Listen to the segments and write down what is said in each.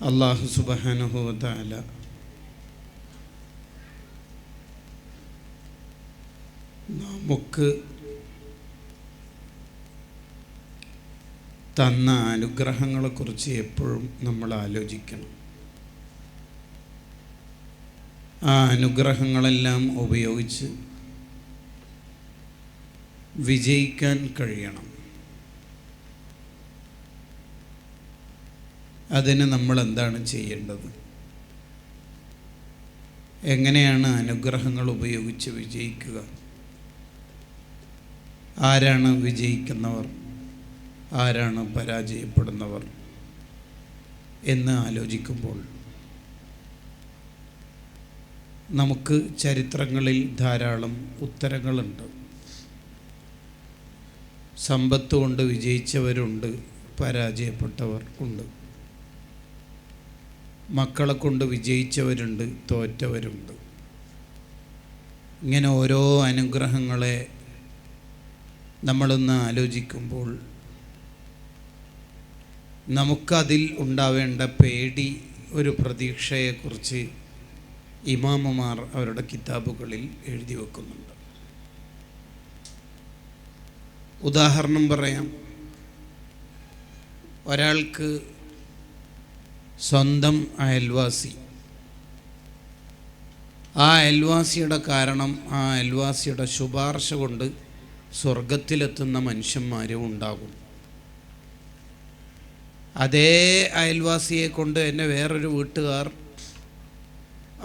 അല്ലാഹു സുബ്ഹാനഹു വ തആല നമുക്ക് തന്ന അനുഗ്രഹങ്ങളെക്കുറിച്ച് എപ്പോഴും നമ്മൾ ആലോചിക്കണം. ആ അനുഗ്രഹങ്ങളെല്ലാം ഉപയോഗിച്ച് വിജയിക്കാൻ കഴിയണം. അതിന് നമ്മൾ എന്താണ് ചെയ്യേണ്ടത്? എങ്ങനെയാണ് അനുഗ്രഹങ്ങൾ ഉപയോഗിച്ച് വിജയിക്കുക? ആരാണ് വിജയിക്കുന്നവർ, ആരാണ് പരാജയപ്പെടുന്നവർ എന്ന് ആലോചിക്കുമ്പോൾ നമുക്ക് ചരിത്രങ്ങളിൽ ധാരാളം ഉത്തരങ്ങളുണ്ട്. സമ്പത്ത് കൊണ്ട് വിജയിച്ചവരുണ്ട്, പരാജയപ്പെട്ടവർ ഉണ്ട്. മക്കളെ കൊണ്ട് വിജയിച്ചവരുണ്ട്, തോറ്റവരുണ്ട്. ഇങ്ങനെ ഓരോ അനുഗ്രഹങ്ങളെ നമ്മളൊന്ന് ആലോചിക്കുമ്പോൾ നമുക്കതിൽ ഉണ്ടാവേണ്ട പേടി, ഒരു പ്രതീക്ഷയെക്കുറിച്ച് ഇമാമുമാർ അവരുടെ കിതാബുകളിൽ എഴുതി വെക്കുന്നുണ്ട്. ഉദാഹരണം പറയാം. ഒരാൾക്ക് സ്വന്തം അയൽവാസി, ആ അയൽവാസിയുടെ കാരണം, ആ അയൽവാസിയുടെ ശുപാർശ കൊണ്ട് സ്വർഗത്തിലെത്തുന്ന മനുഷ്യന്മാരും ഉണ്ടാകും. അതേ അയൽവാസിയെ കൊണ്ട് എന്നെ വേറൊരു വീട്ടുകാർ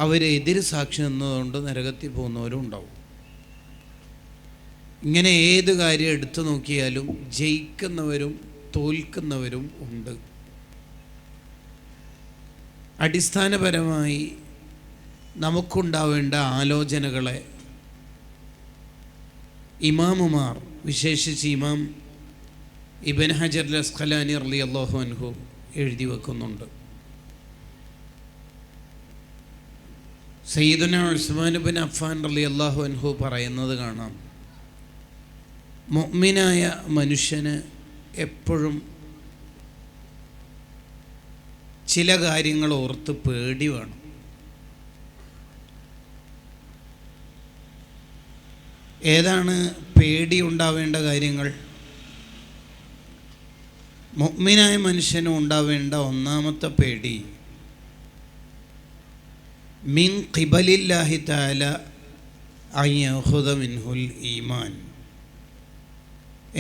അവരെതിര് സാക്ഷി നിന്നതുകൊണ്ട് നരകത്തിൽ പോകുന്നവരും ഉണ്ടാവും. ഇങ്ങനെ ഏത് കാര്യം എടുത്തു നോക്കിയാലും ജയിക്കുന്നവരും തോൽക്കുന്നവരും ഉണ്ട്. അടിസ്ഥാനപരമായി നമുക്കുണ്ടാവേണ്ട ആലോചനകളെ ഇമാമുമാർ, വിശേഷിച്ച് ഇമാം ഇബ്നു ഹജർ അസ്ഖലാനി റളിയല്ലാഹു അൻഹു എഴുതി വെക്കുന്നുണ്ട്. സയ്യിദുനാ ഉസ്മാൻ ഇബ്നു അഫ്ഫാൻ റളിയല്ലാഹു അൻഹു പറയുന്നത് കാണാം, മുഅ്മിനായ മനുഷ്യന് എപ്പോഴും ചില കാര്യങ്ങൾ ഓർത്ത് പേടി വേണം. ഏതാണ് പേടി ഉണ്ടാവേണ്ട കാര്യങ്ങൾ? മുഅ്മിനായ മനുഷ്യന് ഉണ്ടാവേണ്ട ഒന്നാമത്തെ പേടി, മിൻ ഖിബലില്ലാഹി തആല അൻ യഖുദ മിൻഹുൽ ഈമാൻ.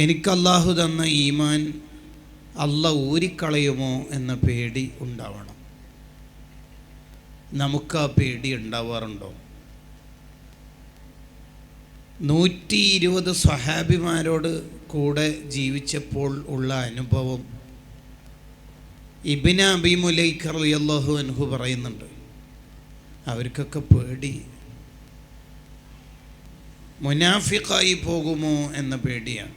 എനിക്ക് അല്ലാഹു തന്ന ഈമാൻ അല്ലാഹു ഊരിക്കളയുമോ എന്ന പേടി ഉണ്ടാവണം. നമുക്ക് ആ പേടി ഉണ്ടാവാറുണ്ടോ? 120 സ്വഹാബിമാരോട് കൂടെ ജീവിച്ചപ്പോൾ ഉള്ള അനുഭവം ഇബ്നു അബീ മുലൈക റളിയല്ലാഹു അൻഹു പറയുന്നുണ്ട്. അവർക്കൊക്കെ പേടി മുനാഫിഖായി പോകുമോ എന്ന പേടിയാണ്.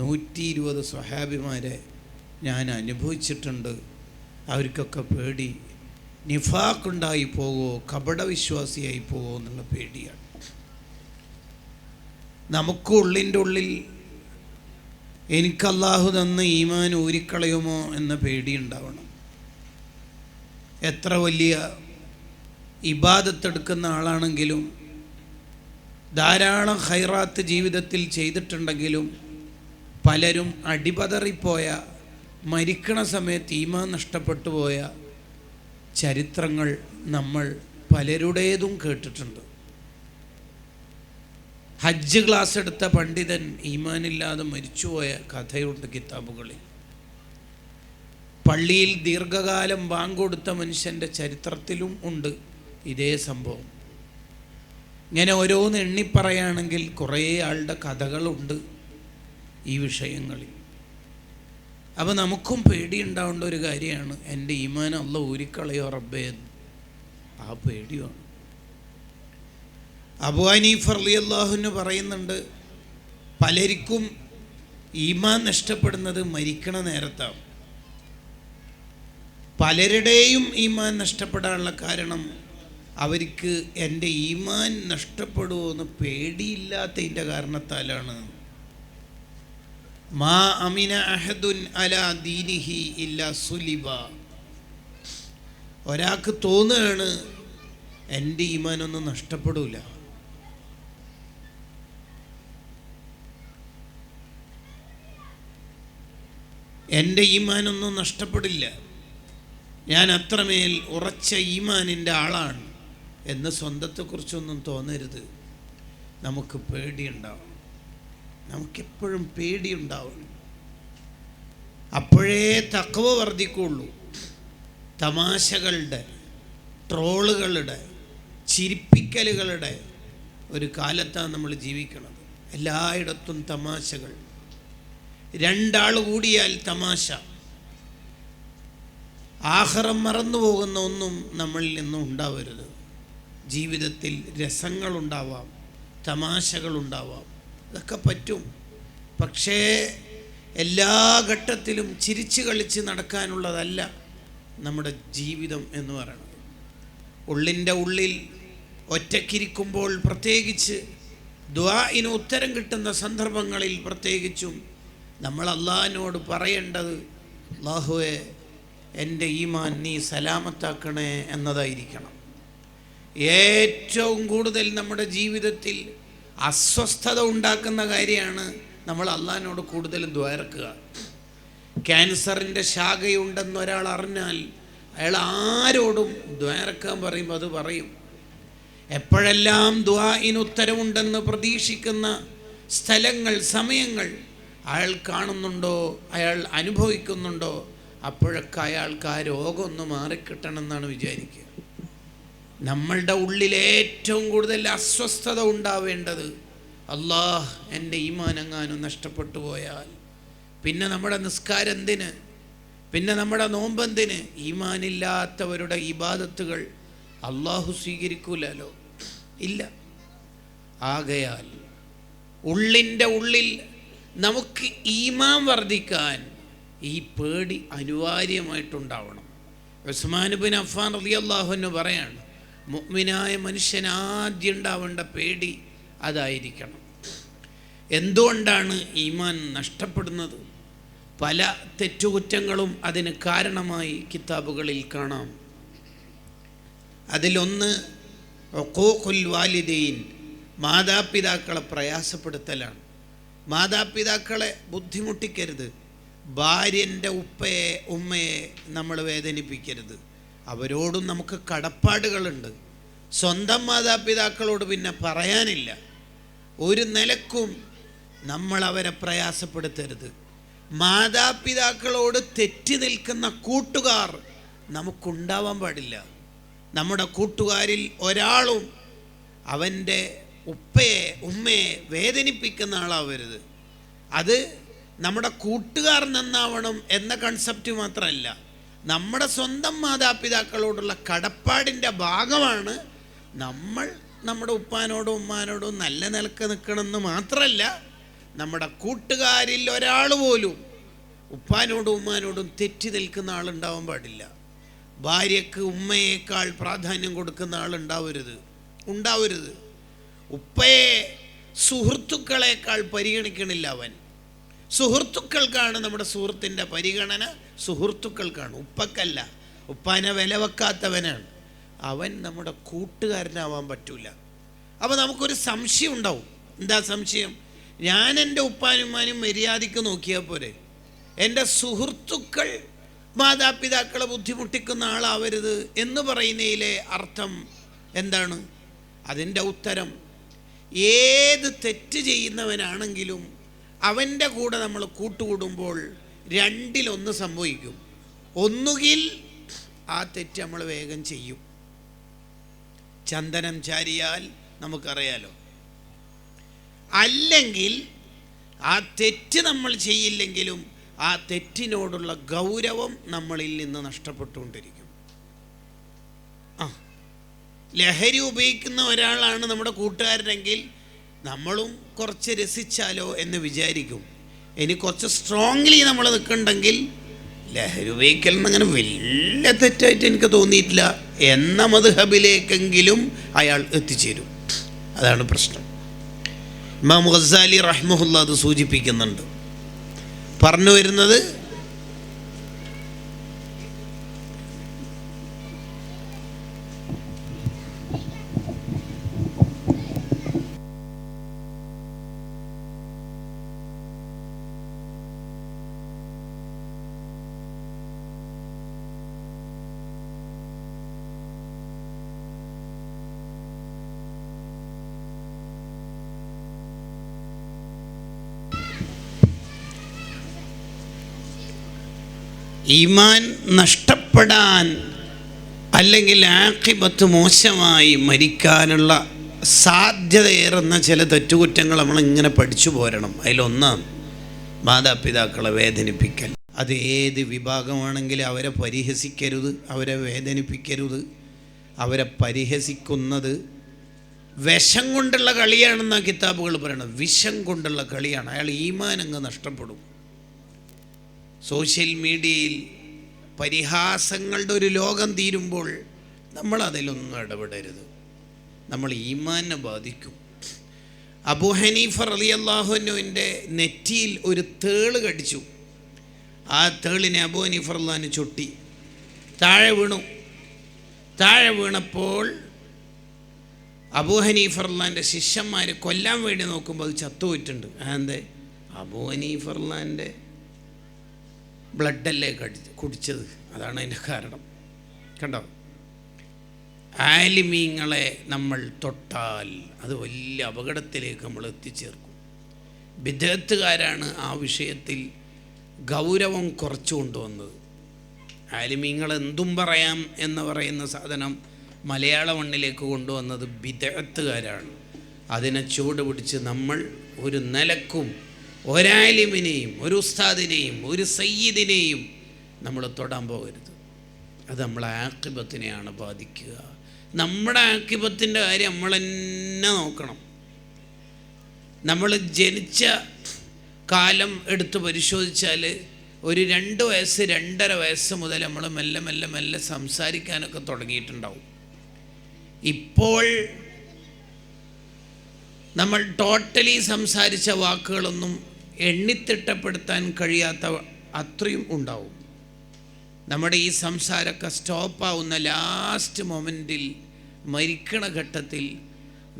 120 സ്വഹാബിമാരെ ഞാൻ അനുഭവിച്ചിട്ടുണ്ട്. അവർക്കൊക്കെ പേടി നിഫാഖുണ്ടായി പോകുമോ, കപടവിശ്വാസിയായി പോകുമോ എന്നുള്ള പേടിയാണ്. നമുക്ക് ഉള്ളിൻ്റെ ഉള്ളിൽ എനിക്ക് അല്ലാഹു തന്ന ഈമാൻ ഊരിക്കളയുമോ എന്ന പേടി ഉണ്ടാവണം. എത്ര വലിയ ഇബാദത്തെടുക്കുന്ന ആളാണെങ്കിലും, ധാരാളം ഖൈറാത്ത് ജീവിതത്തിൽ ചെയ്തിട്ടുണ്ടെങ്കിലും, പലരും അടിപതറിപ്പോയ, മരിക്കണ സമയത്ത് ഈമാൻ നഷ്ടപ്പെട്ടു പോയ ചരിത്രങ്ങൾ നമ്മൾ പലരുടേതും കേട്ടിട്ടുണ്ട്. ഹജ്ജ് ക്ലാസ് എടുത്ത പണ്ഡിതൻ ഈമാനില്ലാതെ മരിച്ചുപോയ കഥയുണ്ട് കിതാബുകളിൽ. പള്ളിയിൽ ദീർഘകാലം ബാങ്ക് കൊടുത്ത മനുഷ്യൻ്റെ ചരിത്രത്തിലും ഉണ്ട് ഇതേ സംഭവം. ഇങ്ങനെ ഓരോന്ന് എണ്ണിപ്പറയാണെങ്കിൽ കുറേ ആളുടെ കഥകളുണ്ട് ഈ വിഷയങ്ങളിൽ. അപ്പോൾ നമുക്കും പേടിയുണ്ടാവേണ്ട ഒരു കാര്യമാണ്, എൻ്റെ ഈമാൻ അല്ലാഹു ഊരിക്കളയോ റബ്ബേ എന്ന്. ആ പേടിയാണ്. അബൂ ഹനീഫ റളിയല്ലാഹു അൻഹു പറയുന്നുണ്ട്, പലർക്കും ഈമാൻ നഷ്ടപ്പെടുന്നത് മരിക്കണ നേരത്താണ്. പലരുടെയും ഈമാൻ നഷ്ടപ്പെടാനുള്ള കാരണം അവർക്ക് എൻ്റെ ഈമാൻ നഷ്ടപ്പെടുമോ എന്ന് പേടിയില്ലാത്തതിൻ്റെ കാരണത്താലാണ്. മാ അമിന അഹദുൻ അലാ ദീനിഹി ഇല്ലാ സുലിബ. ഒരാൾക്ക് തോന്നുകയാണ് എൻ്റെ ഈമാനൊന്നും നഷ്ടപ്പെടില്ല. എൻ്റെ ഈമാനൊന്നും നഷ്ടപ്പെടില്ല, ഞാൻ അത്രമേൽ ഉറച്ച ഈമാനിൻ്റെ ആളാണ് എന്ന് സ്വന്തത്തെക്കുറിച്ചൊന്നും തോന്നരുത്. നമുക്ക് പേടിയുണ്ടാവും, നമുക്കെപ്പോഴും പേടിയുണ്ടാവണം. അപ്പോഴേ തഖ്വ വർദ്ധിക്കുള്ളൂ. തമാശകളുടെ, ട്രോളുകളുടെ, ചിരിപ്പിക്കലുകളുടെ ഒരു കാലത്താണ് നമ്മൾ ജീവിക്കുന്നത്. എല്ലായിടത്തും തമാശകൾ. രണ്ടാൾ കൂടിയാൽ തമാശ. ആഖിറം മറന്നു പോകുന്ന ഒന്നും നമ്മളിൽ നിന്നും ഉണ്ടാവരുത്. ജീവിതത്തിൽ രസങ്ങളുണ്ടാവാം, തമാശകളുണ്ടാവാം, ഇതൊക്കെ പറ്റും. പക്ഷേ എല്ലാ ഘട്ടത്തിലും ചിരിച്ച് കളിച്ച് നടക്കാനുള്ളതല്ല നമ്മുടെ ജീവിതം എന്ന് പറയുന്നത്. ഉള്ളിൻ്റെ ഉള്ളിൽ ഒറ്റക്കിരിക്കുമ്പോൾ, പ്രത്യേകിച്ച് ദുആഇന് ഉത്തരം കിട്ടുന്ന സന്ദർഭങ്ങളിൽ പ്രത്യേകിച്ചും നമ്മൾ അള്ളാഹിനോട് പറയേണ്ടത്, അല്ലാഹുവേ എൻ്റെ ഈമാൻ നീ സലാമത്താക്കണേ എന്നതായിരിക്കണം. ഏറ്റവും കൂടുതൽ നമ്മുടെ ജീവിതത്തിൽ അസ്വസ്ഥത ഉണ്ടാക്കുന്ന കാര്യമാണ് നമ്മൾ അള്ളാഹിനോട് കൂടുതലും ദ്വാരക്കുക. ക്യാൻസറിൻ്റെ ശാഖയുണ്ടെന്ന് ഒരാൾ അറിഞ്ഞാൽ അയാൾ ആരോടും ദ്വാരക്കാൻ പറയുമ്പോൾ അത് പറയും. എപ്പോഴെല്ലാം ദുആഇന് ഉത്തരവുണ്ടെന്ന് പ്രതീക്ഷിക്കുന്ന സ്ഥലങ്ങൾ, സമയങ്ങൾ അയാൾ കാണുന്നുണ്ടോ, അയാൾ അനുഭവിക്കുന്നുണ്ടോ, അപ്പോഴൊക്കെ അയാൾക്ക് ആ രോഗം ഒന്ന് മാറിക്കിട്ടണമെന്നാണ് വിചാരിക്കുക. നമ്മളുടെ ഉള്ളിൽ ഏറ്റവും കൂടുതൽ അസ്വസ്ഥത ഉണ്ടാവേണ്ടത്, അല്ലാഹ് എൻ്റെ ഈമാനെങ്ങാനും നഷ്ടപ്പെട്ടു പോയാൽ പിന്നെ നമ്മുടെ നിസ്കാരം എന്തിന്, പിന്നെ നമ്മുടെ നോമ്പെന്തിന്? ഈമാനില്ലാത്തവരുടെ ഇബാദത്തുകൾ അള്ളാഹു സ്വീകരിക്കൂലല്ലോ, ഇല്ല. ആകയാൽ ഉള്ളിൻ്റെ ഉള്ളിൽ നമുക്ക് ഈമാൻ വർദ്ധിക്കാൻ ഈ പേടി അനിവാര്യമായിട്ടുണ്ടാവണം. ഉസ്മാൻ ഇബ്നു അഫ്ഫാൻ റളിയല്ലാഹു അൻഹു പറയാണ്, മുഅ്മിനായ മനുഷ്യൻ ആദ്യം ഉണ്ടാവേണ്ട പേടി അതായിരിക്കണം. എന്തുകൊണ്ടാണ് ഈമാൻ നഷ്ടപ്പെടുന്നത്? പല തെറ്റുകുറ്റങ്ങളും അതിന് കാരണമായി കിതാബുകളിൽ കാണാം. അതിലൊന്ന് ഉഖൂഖുൽ വാലിദൈൻ, മാതാപിതാക്കളെ പ്രയാസപ്പെടുത്തലാണ്. മാതാപിതാക്കളെ ബുദ്ധിമുട്ടിക്കരുത്. ഭാര്യൻ്റെ ഉമ്മയെ നമ്മൾ വേദനിപ്പിക്കരുത്. അവരോടും നമുക്ക് കടപ്പാടുകളുണ്ട്. സ്വന്തം മാതാപിതാക്കളോട് പിന്നെ പറയാനില്ല. ഒരു നിലക്കും നമ്മൾ അവരെ പ്രയാസപ്പെടുത്തരുത്. മാതാപിതാക്കളോട് തെറ്റി നിൽക്കുന്ന കൂട്ടുകാർ നമുക്കുണ്ടാവാൻ പാടില്ല. നമ്മുടെ കൂട്ടുകാരിൽ ഒരാളും അവൻ്റെ ഉമ്മയെ വേദനിപ്പിക്കുന്ന ആളാവരുത്. അത് നമ്മുടെ കൂട്ടുകാർ നന്നാവണം എന്ന കൺസെപ്റ്റ് മാത്രമല്ല, നമ്മുടെ സ്വന്തം മാതാപിതാക്കളോടുള്ള കടപ്പാടിൻ്റെ ഭാഗമാണ് നമ്മൾ നമ്മുടെ ഉപ്പാനോടും ഉമ്മാനോടും നല്ല നിലക്ക് നിൽക്കണമെന്ന് മാത്രമല്ല, നമ്മുടെ കൂട്ടുകാരിൽ ഒരാൾ പോലും ഉപ്പാനോടും ഉമ്മാനോടും തെറ്റി നിൽക്കുന്ന ആളുണ്ടാവാൻ പാടില്ല. ഭാര്യയ്ക്ക് ഉമ്മയേക്കാൾ പ്രാധാന്യം കൊടുക്കുന്ന ഉണ്ടാവരുത്. ഉപ്പയെ സുഹൃത്തുക്കളെക്കാൾ പരിഗണിക്കണില്ല അവൻ. സുഹൃത്തുക്കൾക്കാണ് നമ്മുടെ സുഹൃത്തിൻ്റെ പരിഗണന, സുഹൃത്തുക്കൾക്കാണ്, ഉപ്പക്കല്ല. ഉപ്പാനെ വില വെക്കാത്തവനാണ് അവൻ. നമ്മുടെ കൂട്ടുകാരനാവാൻ പറ്റൂല. അപ്പോൾ നമുക്കൊരു സംശയം ഉണ്ടാവും. എന്താ സംശയം? ഞാൻ എൻ്റെ ഉപ്പാനുമാനും മര്യാദയ്ക്ക് നോക്കിയാൽ പോരെ, എൻ്റെ സുഹൃത്തുക്കൾ മാതാപിതാക്കളെ ബുദ്ധിമുട്ടിക്കുന്ന ആളാവരുത് എന്ന് പറയുന്നതിലെ അർത്ഥം എന്താണ്? അതിൻ്റെ ഉത്തരം, ഏത് തെറ്റ് ചെയ്യുന്നവനാണെങ്കിലും അവൻ്റെ കൂടെ നമ്മൾ കൂട്ടുകൂടുമ്പോൾ രണ്ടിലൊന്ന് സംഭവിക്കും. ഒന്നുകിൽ ആ തെറ്റ് നമ്മൾ വേഗം ചെയ്യും. ചന്ദനം ചാരിയാൽ നമുക്കറിയാലോ. അല്ലെങ്കിൽ ആ തെറ്റ് നമ്മൾ ചെയ്യില്ലെങ്കിലും ആ തെറ്റിനോടുള്ള ഗൗരവം നമ്മളിൽ നിന്ന് നഷ്ടപ്പെട്ടുകൊണ്ടിരിക്കും. ലഹരി ഉപയോഗിക്കുന്ന ഒരാളാണ് നമ്മുടെ കൂട്ടുകാരനെങ്കിൽ നമ്മളും കുറച്ച് രസിച്ചാലോ എന്ന് വിചാരിക്കും. ഇനി കുറച്ച് സ്ട്രോങ്ലി നമ്മൾ നിൽക്കുന്നുണ്ടെങ്കിൽ ലഹരി ഉപയോഗിക്കൽ എന്നങ്ങനെ വലിയ തെറ്റായിട്ട് എനിക്ക് തോന്നിയിട്ടില്ല എന്ന മദ്ഹബിലേക്കെങ്കിലും അയാൾ എത്തിച്ചേരും. അതാണ് പ്രശ്നം. ഇമാം ഗസാലി റഹ്മഹുല്ലാ അത് സൂചിപ്പിക്കുന്നുണ്ട്. പറഞ്ഞു വരുന്നത്, ഈമാൻ നഷ്ടപ്പെടാൻ അല്ലെങ്കിൽ ആഖിബത്ത് മോശമായി മരിക്കാനുള്ള സാധ്യതയേറുന്ന ചില തെറ്റുകുറ്റങ്ങൾ നമ്മളിങ്ങനെ പഠിച്ചു പോരണം. അതിലൊന്നാണ് മാതാപിതാക്കളെ വേദനിപ്പിക്കൽ. അത് ഏത് വിഭാഗമാണെങ്കിലും അവരെ പരിഹസിക്കരുത്, അവരെ വേദനിപ്പിക്കരുത്. അവരെ പരിഹസിക്കുന്നത് വിഷം കൊണ്ടുള്ള കളിയാണെന്നാണ് കിതാബുകൾ പറയണത്. വിഷം കൊണ്ടുള്ള കളിയാണ്. അയാൾ ഈമാൻ അങ്ങ് നഷ്ടപ്പെടും. സോഷ്യൽ മീഡിയയിൽ പരിഹാസങ്ങളുടെ ഒരു ലോകം തീരുമ്പോൾ നമ്മളതിലൊന്നും ഇടപെടരുത്. നമ്മൾ ഈമാനെ ബാധിക്കും. അബൂ ഹനീഫ റളിയല്ലാഹു അൻഹുവിൻ്റെ നെറ്റിയിൽ ഒരു തേള് കടിച്ചു. ആ തേളിനെ അബൂ ഹനീഫ റളിയല്ലാഹു അൻഹു ചൊട്ടി താഴെ വീണു. താഴെ വീണപ്പോൾ അബൂ ഹനീഫ റളിയല്ലാഹുവിൻ്റെ ശിഷ്യന്മാർ കൊല്ലാൻ വേണ്ടി നോക്കുമ്പോൾ അത് ചത്തുപോയിട്ടുണ്ട്. അതെന്തേ? അബൂ ഹനീഫ റളിയല്ലാഹുവിൻ്റെ ബ്ലഡല്ലേ കുടിച്ചത്, അതാണ് അതിൻ്റെ കാരണം. കണ്ടോ? ആലിമീങ്ങളെ നമ്മൾ തൊട്ടാൽ അത് വലിയ അപകടത്തിലേക്ക് നമ്മൾ എത്തിച്ചേർക്കും. ബിദ്അത്തുകാരാണ് ആ വിഷയത്തിൽ ഗൗരവം കുറച്ചു കൊണ്ടുവന്നത്. ആലിമീങ്ങൾ എന്തും പറയാം എന്ന് പറയുന്ന സാധനം മലയാള മണ്ണിലേക്ക് കൊണ്ടുവന്നത് ബിദ്അത്തുകാരാണ്. അതിനെ ചുവട് പിടിച്ച് നമ്മൾ ഒരു നിലക്കും ഒരാലിമിനെയും ഒരു ഉസ്താദിനെയും ഒരു സയ്യിദിനെയും നമ്മൾ തൊടാൻ പോകരുത്. അത് നമ്മളെ ആഖിബത്തിനെയാണ് ബാധിക്കുക. നമ്മുടെ ആഖിബത്തിൻ്റെ കാര്യം നമ്മൾ തന്നെ നോക്കണം. നമ്മൾ ജനിച്ച കാലം എടുത്ത് പരിശോധിച്ചാൽ ഒരു 2 വയസ്സ് 2.5 വയസ്സ് മുതൽ നമ്മൾ മെല്ലെ മെല്ലെ മെല്ലെ സംസാരിക്കാനൊക്കെ തുടങ്ങിയിട്ടുണ്ടാവും. ഇപ്പോൾ നമ്മൾ ടോട്ടലി സംസാരിച്ച വാക്കുകളൊന്നും എണ്ണിത്തിട്ടപ്പെടുത്താൻ കഴിയാത്ത അത്രയും ഉണ്ടാവും. നമ്മുടെ ഈ സംസാരമൊക്കെ സ്റ്റോപ്പാവുന്ന ലാസ്റ്റ് മൊമെൻറ്റിൽ, മരിക്കണ ഘട്ടത്തിൽ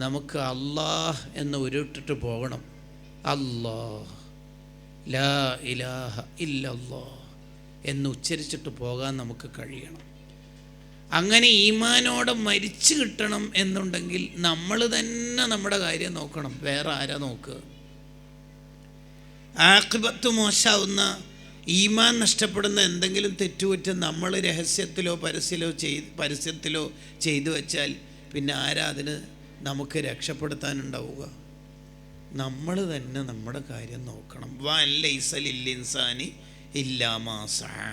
നമുക്ക് അല്ലാഹ് എന്ന് ഉരുട്ടിട്ട് പോകണം. അല്ലാഹ് ലാ ഇലാഹ ഇല്ലല്ലാഹ് എന്ന് ഉച്ചരിച്ചിട്ട് പോകാൻ നമുക്ക് കഴിയണം. അങ്ങനെ ഈമാനോടെ മരിച്ചു കിട്ടണം എന്നുണ്ടെങ്കിൽ നമ്മൾ തന്നെ നമ്മുടെ കാര്യം നോക്കണം. വേറെ ആരാ നോക്കുക? ആഖിബത്ത് മോശമാവുന്ന, ഈമാൻ നഷ്ടപ്പെടുന്ന എന്തെങ്കിലും തെറ്റുകുറ്റം നമ്മൾ രഹസ്യത്തിലോ പരസ്യത്തിലോ ചെയ്തു വെച്ചാൽ പിന്നെ ആരാ അതിന് നമുക്ക് രക്ഷപ്പെടുത്താനുണ്ടാവുക? നമ്മൾ തന്നെ നമ്മുടെ കാര്യം നോക്കണം. വലൈസ ലിൽ ഇൻസാനി ഇല്ലാ മാ സഅ.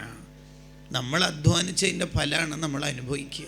നമ്മൾ അധ്വാനിച്ചതിൻ്റെ ഫലമാണ് നമ്മൾ അനുഭവിക്കുക.